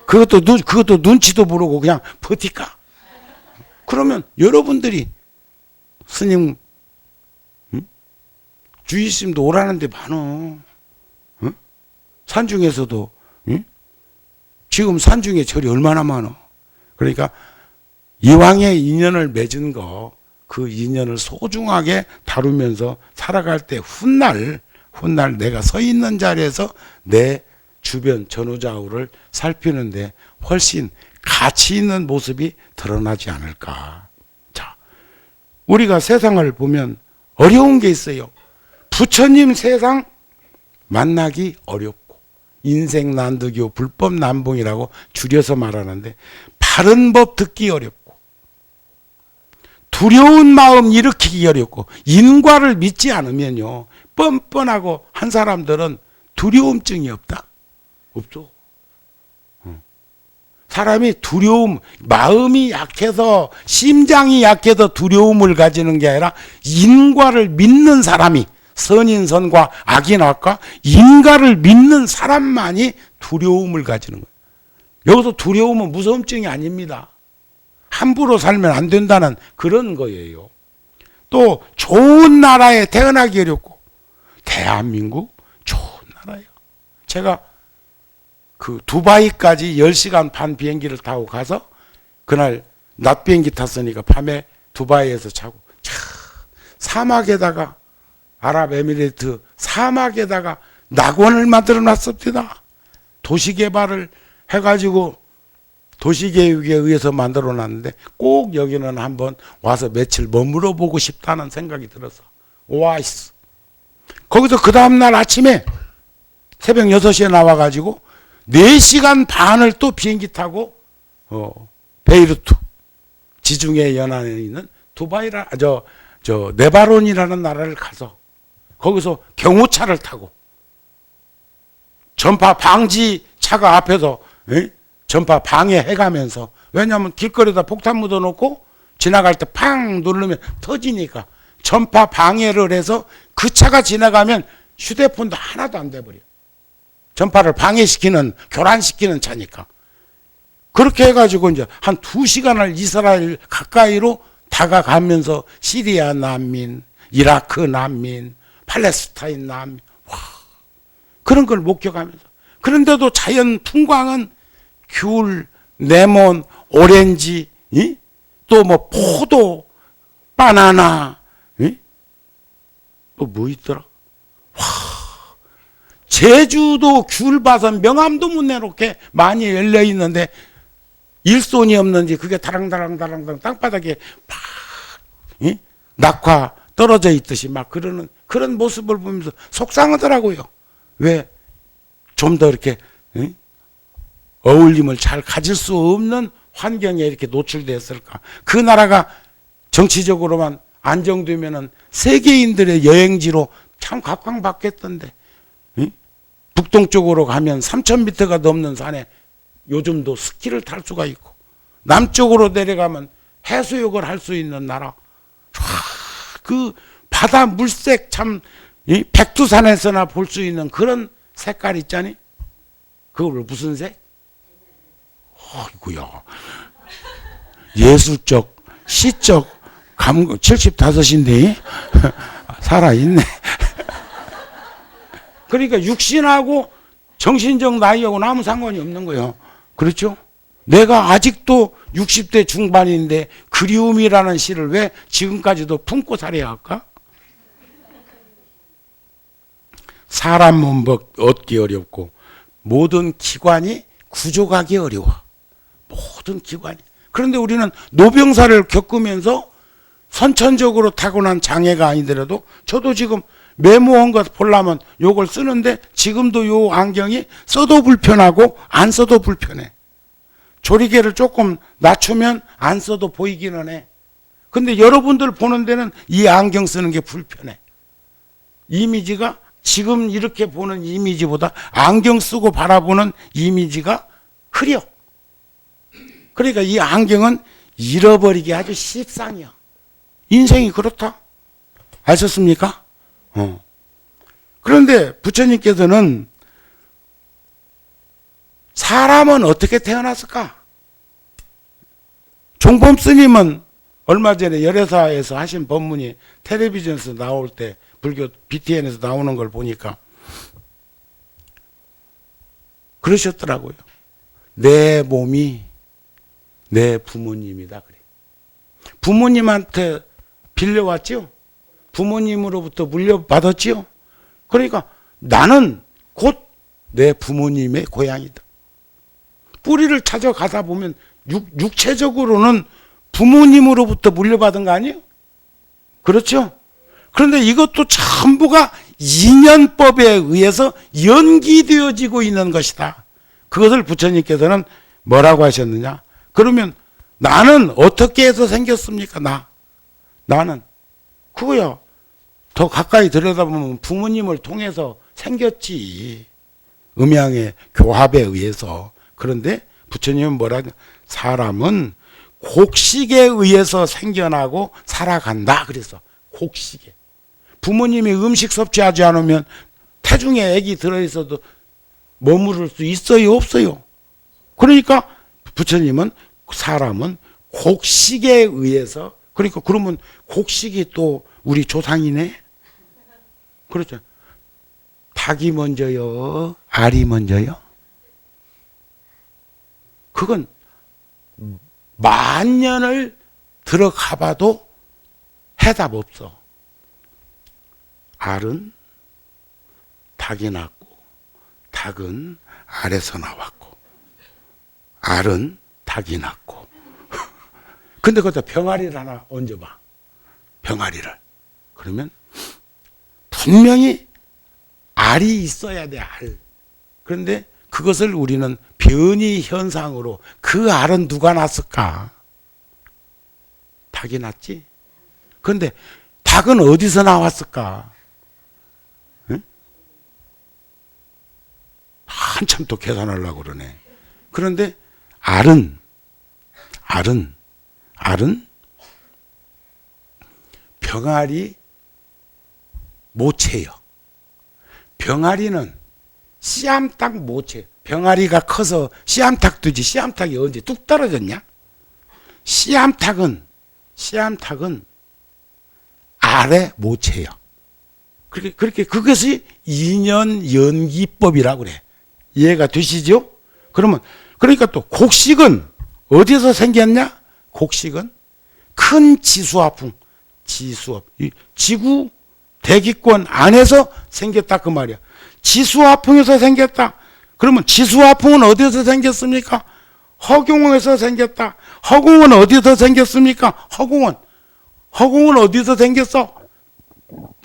그것도 눈치도 모르고 그냥 버틸까? 그러면 여러분들이 스님 주의심도 오라는 데 많어. 산중에서도 지금 산중에 절이 얼마나 많어. 그러니까 이왕의 인연을 맺은 거 그 인연을 소중하게 다루면서 살아갈 때 훗날 내가 서 있는 자리에서 내 주변 전후좌우를 살피는데 훨씬 가치 있는 모습이 드러나지 않을까. 자, 우리가 세상을 보면 어려운 게 있어요. 부처님 세상 만나기 어렵고, 인생 난득이요 불법 난봉이라고 줄여서 말하는데 바른 법 듣기 어렵고, 두려운 마음 일으키기 어렵고, 인과를 믿지 않으면요 뻔뻔하고 한 사람들은 두려움증이 없다? 없죠. 사람이 마음이 약해서, 심장이 약해서 두려움을 가지는 게 아니라 인과를 믿는 사람이, 선인선과 악인악과 인과를 믿는 사람만이 두려움을 가지는 거예요. 여기서 두려움은 무서움증이 아닙니다. 함부로 살면 안 된다는 그런 거예요. 또 좋은 나라에 태어나기 어렵고, 대한민국 좋은 나라예요. 제가 그 두바이까지 10시간 반 비행기를 타고 가서 그날 낮 비행기 탔으니까 밤에 두바이에서 자고, 사막에다가, 아랍에미레이트 사막에다가 낙원을 만들어 놨습니다. 도시개발을 해가지고 도시계획에 의해서 만들어 놨는데 꼭 여기는 한번 와서 며칠 머물러 보고 싶다는 생각이 들어서 오아시스. 거기서 그 다음날 아침에 새벽 6시에 나와가지고 4시간 반을 또 비행기 타고 베이루트, 지중해 연안에 있는 두바이라 네바론이라는 나라를 가서 거기서 경호차를 타고 전파 방지 차가 앞에서 전파 방해해가면서, 왜냐하면 길거리에다 폭탄 묻어놓고 지나갈 때 팡 누르면 터지니까 전파 방해를 해서 그 차가 지나가면 휴대폰도 하나도 안 돼버려. 전파를 방해시키는, 교란시키는 차니까. 그렇게 해가지고 이제 한 2시간을 이스라엘 가까이로 다가가면서 시리아 난민, 이라크 난민, 팔레스타인 난민, 그런 걸 목격하면서. 그런데도 자연 풍광은 귤, 레몬, 오렌지, 또 뭐 포도, 바나나, 또 뭐 있더라? 제주도 귤밭은 명함도 못 내놓게 많이 열려 있는데 일손이 없는지 그게 다랑다랑 땅바닥에 팍 낙화 떨어져 있듯이 막 그러는 그런 모습을 보면서 속상하더라고요. 왜 좀 더 이렇게 어울림을 잘 가질 수 없는 환경에 이렇게 노출되었을까? 그 나라가 정치적으로만 안정되면은 세계인들의 여행지로 참 각광받겠던데, 북동쪽으로 가면 3,000m가 넘는 산에 요즘도 스키를 탈 수가 있고, 남쪽으로 내려가면 해수욕을 할 수 있는 나라. 그 바다 물색 참 백두산에서나 볼 수 있는 그런 색깔 있잖니? 그걸 무슨 색? 아이고야. 예술적, 시적 감각 75인데 살아있네. 그러니까 육신하고 정신적 나이하고는 아무 상관이 없는 거예요. 그렇죠? 내가 아직도 60대 중반인데 그리움이라는 시를 왜 지금까지도 품고 살아야 할까? 사람 몸 얻기 어렵고 모든 기관이 구조하기 어려워. 모든 기관이. 그런데 우리는 노병사를 겪으면서 선천적으로 타고난 장애가 아니더라도 저도 지금 메모한 것 보려면 요걸 쓰는데 지금도 요 안경이 써도 불편하고 안 써도 불편해. 조리개를 조금 낮추면 안 써도 보이기는 해. 근데 여러분들 보는 데는 이 안경 쓰는 게 불편해. 이미지가 지금 이렇게 보는 이미지보다 안경 쓰고 바라보는 이미지가 흐려. 그러니까 이 안경은 잃어버리기 아주 십상이야. 인생이 그렇다. 아셨습니까? 그런데 부처님께서는 사람은 어떻게 태어났을까? 종범 스님은 얼마 전에 열애사에서 하신 법문이 텔레비전에서 나올 때 불교 BTN에서 나오는 걸 보니까 그러셨더라고요. 내 몸이 내 부모님이다 그래. 부모님한테 빌려왔죠? 부모님으로부터 물려받았지요? 그러니까 나는 곧 내 부모님의 고향이다. 뿌리를 찾아가다 보면 육체적으로는 부모님으로부터 물려받은 거 아니에요? 그렇죠? 그런데 이것도 전부가 인연법에 의해서 연기되어지고 있는 것이다. 그것을 부처님께서는 뭐라고 하셨느냐? 그러면 나는 어떻게 해서 생겼습니까? 나는 그거야. 더 가까이 들여다보면 부모님을 통해서 생겼지. 음양의 교합에 의해서. 그런데 부처님은 뭐라 하냐? 사람은 곡식에 의해서 생겨나고 살아간다. 그래서 곡식에. 부모님이 음식 섭취하지 않으면 태중에 애기 들어있어도 머무를 수 있어요? 없어요? 그러니까 부처님은 사람은 곡식에 의해서, 그러니까 그러면 곡식이 또 우리 조상이네? 그렇죠. 닭이 먼저요? 알이 먼저요? 그건 만 년을 들어가 봐도 해답 없어. 알은 닭이 낳고 닭은 알에서 나왔고 알은 닭이 낳고 근데 거기다 병아리를 하나 얹어봐. 병아리를. 그러면 분명히 알이 있어야 돼. 알. 그런데 그것을 우리는 변이 현상으로 그 알은 누가 낳았을까? 닭이 낳았지. 그런데 닭은 어디서 나왔을까? 응? 한참 또 계산하려고 그러네. 그런데 알은 병아리 모체요. 병아리는 씨암탉 모체. 병아리가 커서 씨암탉 두지. 씨암탉이 언제 뚝 떨어졌냐? 씨암탉은 알의 모체요. 그렇게 그것이 인연연기법이라고 그래. 이해가 되시죠? 그러니까 또 곡식은 어디서 생겼냐? 곡식은 큰 지수화풍, 지구 대기권 안에서 생겼다 그 말이야. 지수화풍에서 생겼다. 그러면 지수화풍은 어디서 생겼습니까? 허공에서 생겼다. 허공은 어디서 생겼습니까? 허공은 어디서 생겼어?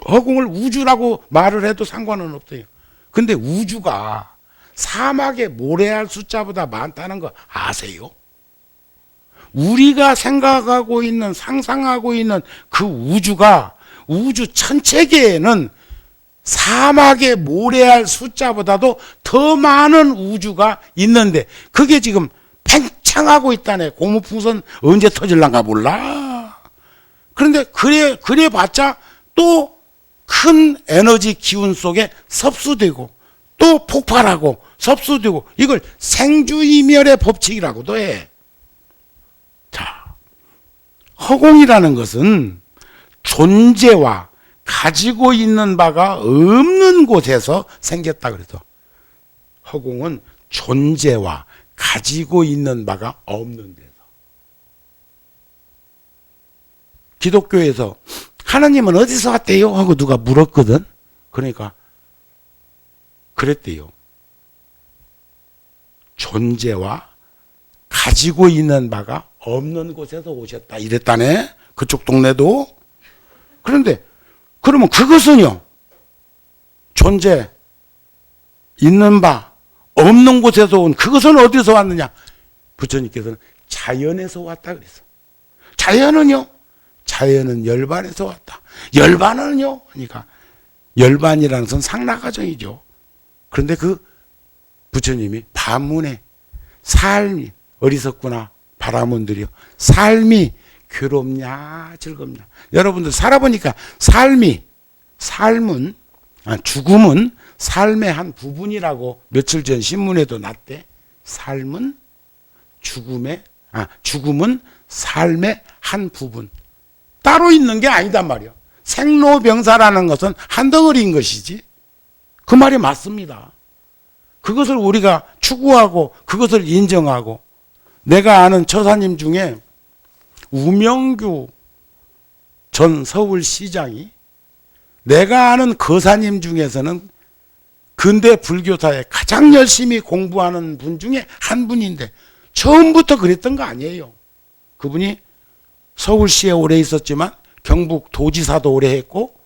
허공을 우주라고 말을 해도 상관은 없어요. 근데 우주가 사막의 모래알 숫자보다 많다는 거 아세요? 우리가 생각하고 있는, 상상하고 있는 그 우주가 우주 천체계에는 사막의 모래알 숫자보다도 더 많은 우주가 있는데 그게 지금 팽창하고 있다네. 고무풍선 언제 터질란가 몰라. 그런데 그래 봤자 또 큰 에너지 기운 속에 섭수되고 또 폭발하고 섭수되고 이걸 생주이멸의 법칙이라고도 해. 자, 허공이라는 것은 존재와 가지고 있는 바가 없는 곳에서 생겼다 그래서 허공은 존재와 가지고 있는 바가 없는 데서. 기독교에서 하나님은 어디서 왔대요? 하고 누가 물었거든. 그러니까 그랬대요. 존재와 가지고 있는 바가 없는 곳에서 오셨다 이랬다네. 그쪽 동네도. 그런데 그러면 그것은요, 존재 있는 바 없는 곳에서 온 그것은 어디서 왔느냐? 부처님께서는 자연에서 왔다 그랬어. 자연은 열반에서 왔다. 열반은요, 그러니까 열반이라는 것은 상락과정이죠. 그런데 그 부처님이 반문에 삶이 어리석구나 바라문들이요. 삶이 괴롭냐 즐겁냐. 여러분들 살아보니까 죽음은 삶의 한 부분이라고 며칠 전 신문에도 났대. 죽음은 삶의 한 부분. 따로 있는 게 아니단 말이야. 생로병사라는 것은 한 덩어리인 것이지. 그 말이 맞습니다. 그것을 우리가 추구하고 그것을 인정하고 내가 아는 처사님 중에 우명규 전 서울시장이 내가 아는 거사님 중에서는 근대 불교사에 가장 열심히 공부하는 분 중에 한 분인데 처음부터 그랬던 거 아니에요. 그분이 서울시에 오래 있었지만 경북 도지사도 오래 했고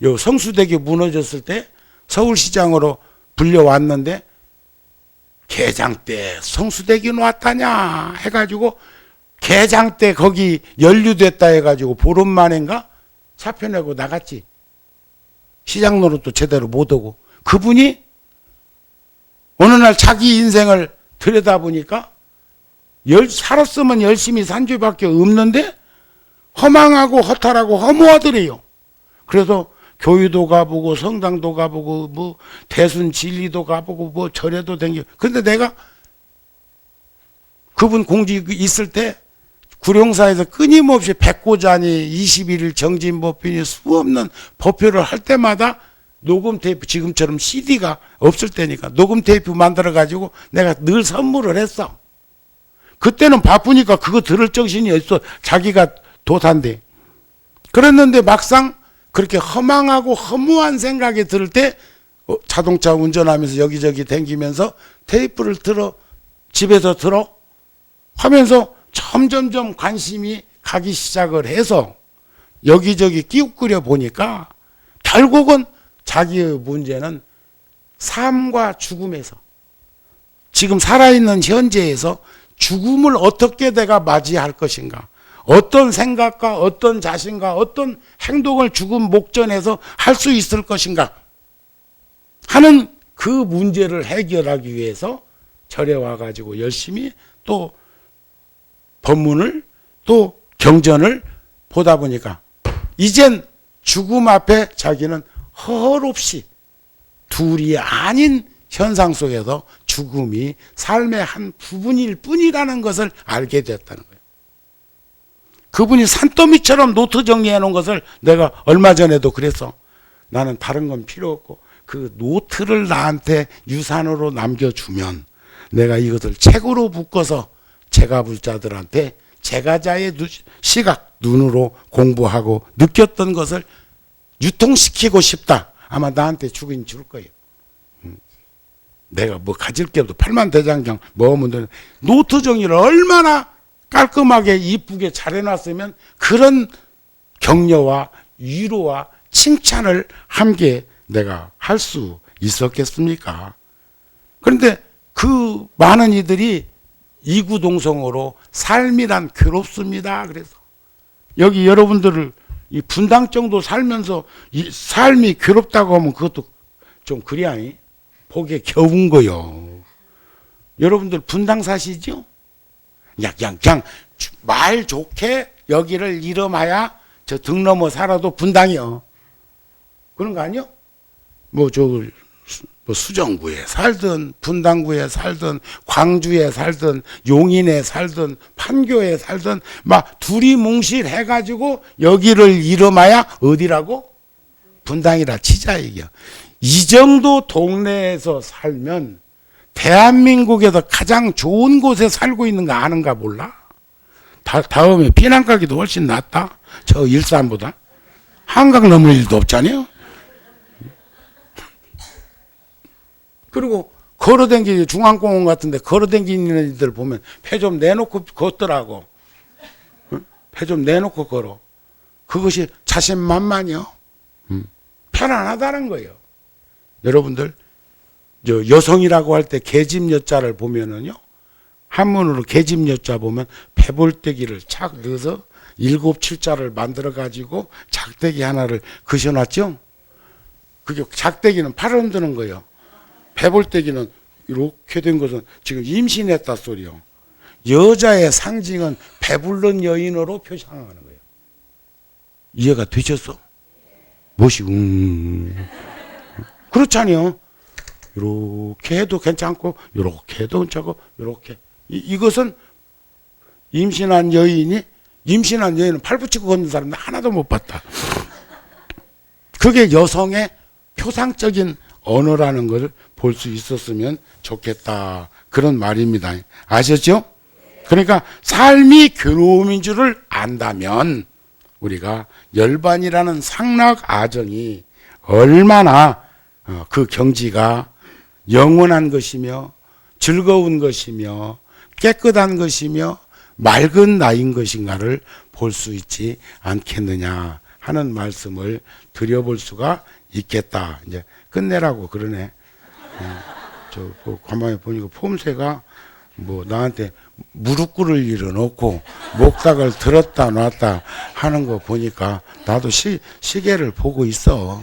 요 성수대교 무너졌을 때 서울시장으로 불려왔는데 개장 때 성수대교 놨다냐 해가지고 개장 때 거기 연루됐다 해가지고 보름 만인가 사표내고 나갔지. 시장 노릇도 제대로 못하고. 그분이 어느 날 자기 인생을 들여다보니까 살았으면 열심히 산 죄밖에 없는데 허망하고 허탈하고 허무하더래요. 그래서 교회도 가보고 성당도 가보고 뭐 대순 진리도 가보고 뭐 절에도 댕겨. 근데 내가 그분 공지 있을 때 구룡사에서 끊임없이 백고자니 21일 정진법인이 수없는 법회를 할 때마다 녹음 테이프, 지금처럼 CD가 없을 때니까 녹음 테이프 만들어 가지고 내가 늘 선물을 했어. 그때는 바쁘니까 그거 들을 정신이 없어. 자기가 도사인데. 그랬는데 막상 그렇게 허망하고 허무한 생각이 들 때 자동차 운전하면서 여기저기 댕기면서 테이프를 틀어, 집에서 틀어 하면서 점점점 관심이 가기 시작을 해서 여기저기 끼웃거려 보니까 결국은 자기의 문제는 삶과 죽음에서, 지금 살아있는 현재에서 죽음을 어떻게 내가 맞이할 것인가, 어떤 생각과 어떤 자신과 어떤 행동을 죽음 목전에서 할 수 있을 것인가 하는 그 문제를 해결하기 위해서 절에 와가지고 열심히 또 법문을 또 경전을 보다 보니까 이젠 죽음 앞에 자기는 허허롭이 둘이 아닌 현상 속에서 죽음이 삶의 한 부분일 뿐이라는 것을 알게 됐다는 거예요. 그분이 산더미처럼 노트 정리해 놓은 것을 내가 얼마 전에도 그랬어. 나는 다른 건 필요 없고 그 노트를 나한테 유산으로 남겨주면 내가 이것을 책으로 묶어서 제가불자들한테 제가자의 시각, 눈으로 공부하고 느꼈던 것을 유통시키고 싶다. 아마 나한테 주긴 줄 거예요. 내가 뭐 가질 게 없어. 팔만대장경 먹으면 되는 노트 정리를 얼마나 깔끔하게 이쁘게 잘 해놨으면 그런 격려와 위로와 칭찬을 함께 내가 할 수 있었겠습니까? 그런데 그 많은 이들이 이구동성으로 삶이란 괴롭습니다. 그래서 여기 여러분들을 이 분당 정도 살면서 이 삶이 괴롭다고 하면 그것도 좀 그리 아니? 보기에 겨운 거요. 여러분들 분당 사시죠? 그냥 말 좋게 여기를 이름하야 저 등 넘어 살아도 분당이요. 그런 거 아니요? 뭐 수정구에 살든 분당구에 살든 광주에 살든 용인에 살든 판교에 살든 막 두리뭉실 해가지고 여기를 이름하야 어디라고? 분당이라 치자 이게. 이 정도 동네에서 살면 대한민국에서 가장 좋은 곳에 살고 있는 거 아는가 몰라? 다음에 피난 가기도 훨씬 낫다. 저 일산보다. 한강 넘을 일도 없잖아요. 그리고 걸어댕기 중앙공원 같은데 걸어댕기는 이들 보면 폐 좀 내놓고 걷더라고. 폐 좀 내놓고 걸어. 그것이 자신만만이요. 편안하다는 거예요. 여러분들 저 여성이라고 할 때 계집여자를 보면은요, 한문으로 계집여자 보면 배볼때기를 착 넣어서 7, 7자를 만들어 가지고 작대기 하나를 그셔놨죠. 그게 작대기는 팔을 흔드는 거예요. 배볼때기는 이렇게 된 것은 지금 임신했다 소리요. 여자의 상징은 배부른 여인으로 표상하는 거예요. 이해가 되셨어? 무엇이 그렇잖아요. 이렇게 해도 괜찮고 이렇게 해도 괜찮고 이렇게. 이것은 임신한 여인은 팔 붙이고 걷는 사람 하나도 못 봤다. 그게 여성의 표상적인 언어라는 것을 볼 수 있었으면 좋겠다. 그런 말입니다. 아셨죠? 그러니까 삶이 괴로움인 줄을 안다면 우리가 열반이라는 상락 아정이 얼마나 그 경지가 영원한 것이며 즐거운 것이며 깨끗한 것이며 맑은 나인 것인가를 볼 수 있지 않겠느냐 하는 말씀을 드려볼 수가 있겠다. 이제 끝내라고 그러네. 가만히 보니까 폼새가 뭐 나한테 무릎 꿇을 일은 없고 목닥을 들었다 놨다 하는 거 보니까 나도 시계를 보고 있어.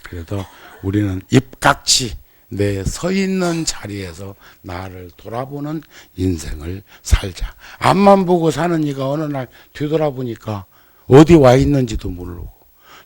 그래도 우리는 입각치 내 서 있는 자리에서 나를 돌아보는 인생을 살자. 앞만 보고 사는 이가 어느 날 뒤돌아보니까 어디 와 있는지도 모르고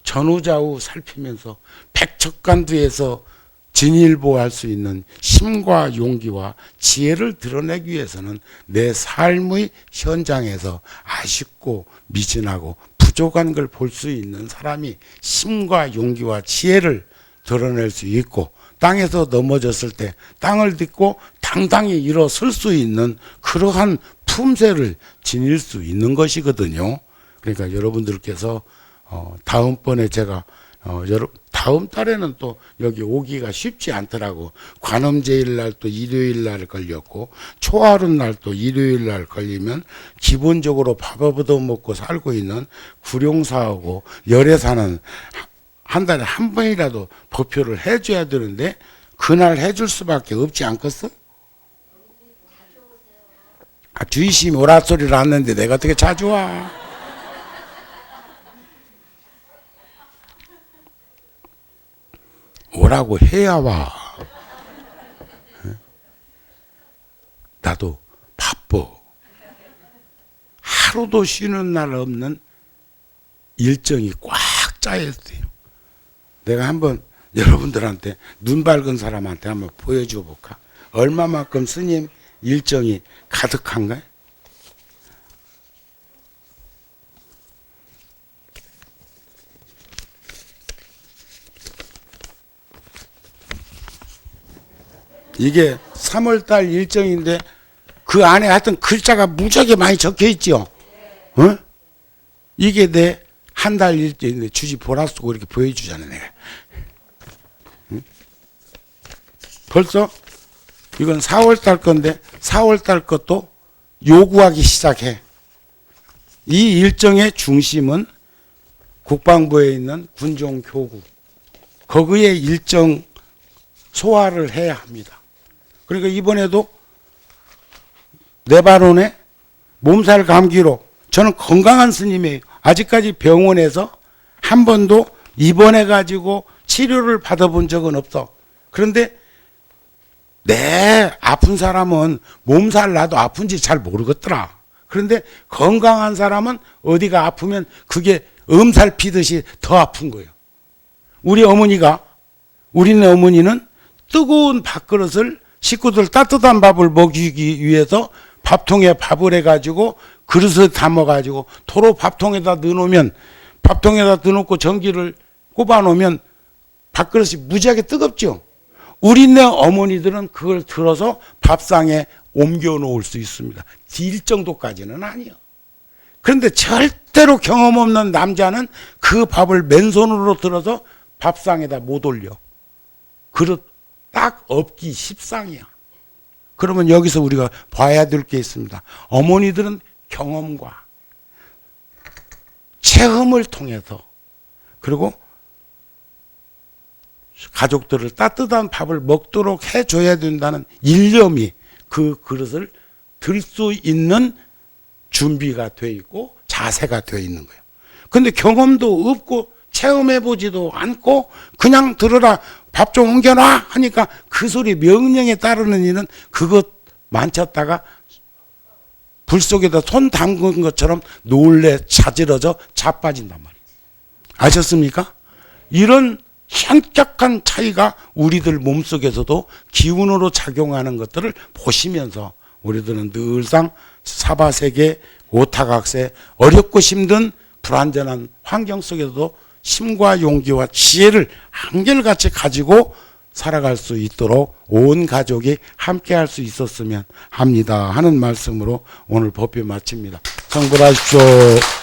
전후좌우 살피면서 백척간두에서 진일보할 수 있는 힘과 용기와 지혜를 드러내기 위해서는 내 삶의 현장에서 아쉽고 미진하고 부족한 걸 볼 수 있는 사람이 힘과 용기와 지혜를 드러낼 수 있고, 땅에서 넘어졌을 때 땅을 딛고 당당히 일어설 수 있는 그러한 품새를 지닐 수 있는 것이거든요. 그러니까 여러분들께서 다음번에 제가 다음 달에는 또 여기 오기가 쉽지 않더라고. 관음제일 날 또 일요일 날 걸렸고, 초하룻 날 또 일요일 날 걸리면 기본적으로 밥 얻어 먹고 살고 있는 구룡사하고 열애사는 한 달에 한 번이라도 법표를 해줘야 되는데 그날 해줄 수밖에 없지 않겠어? 주의심이 오라 소리를 하는데 내가 어떻게 자주 와? 오라고 해야 와. 나도 바빠. 하루도 쉬는 날 없는 일정이 꽉 짜였어요. 내가 한번 여러분들한테 눈 밝은 사람한테 한번 보여줘 볼까? 얼마만큼 스님 일정이 가득한가요? 이게 3월달 일정인데 그 안에 하여튼 글자가 무지하게 많이 적혀 있죠. 어? 이게 내 한 달 일정인데 주지 보라 쓰고 이렇게 보여주잖아 내가. 응? 벌써 이건 4월달 건데 4월달 것도 요구하기 시작해. 이 일정의 중심은 국방부에 있는 군종교구, 거기에 일정 소화를 해야 합니다. 그러니까 이번에도 네바논에 몸살 감기로, 저는 건강한 스님이에요. 아직까지 병원에서 한 번도 입원해 가지고 치료를 받아본 적은 없어. 그런데 내 아픈 사람은 몸살 나도 아픈지 잘 모르겠더라. 그런데 건강한 사람은 어디가 아프면 그게 엄살 피듯이 더 아픈 거예요. 우리네 어머니는 뜨거운 밥그릇을 식구들 따뜻한 밥을 먹이기 위해서 밥통에 밥을 해가지고 그릇을 담아가지고 도로 밥통에다 넣어놓으면, 밥통에다 넣어놓고 전기를 꼽아놓으면 밥그릇이 무지하게 뜨겁죠. 우리네 어머니들은 그걸 들어서 밥상에 옮겨 놓을 수 있습니다. 딜 정도까지는 아니요. 그런데 절대로 경험 없는 남자는 그 밥을 맨손으로 들어서 밥상에다 못 올려. 그릇 딱 엎기 십상이야. 그러면 여기서 우리가 봐야 될 게 있습니다. 어머니들은 경험과 체험을 통해서, 그리고 가족들을 따뜻한 밥을 먹도록 해줘야 된다는 일념이 그 그릇을 들 수 있는 준비가 돼 있고 자세가 돼 있는 거예요. 근데 경험도 없고 체험해보지도 않고 그냥 들어라, 밥 좀 옮겨놔 하니까 그 소리 명령에 따르는 일은 그것 만쳤다가 불 속에다 손 담근 것처럼 놀래 자지러져 자빠진단 말이에요. 아셨습니까? 이런 현격한 차이가 우리들 몸속에서도 기운으로 작용하는 것들을 보시면서 우리들은 늘상 사바세계, 오타각세, 어렵고 힘든 불안전한 환경 속에서도 힘과 용기와 지혜를 한결같이 가지고 살아갈 수 있도록 온 가족이 함께 할 수 있었으면 합니다 하는 말씀으로 오늘 법회 마칩니다. 성불하십시오.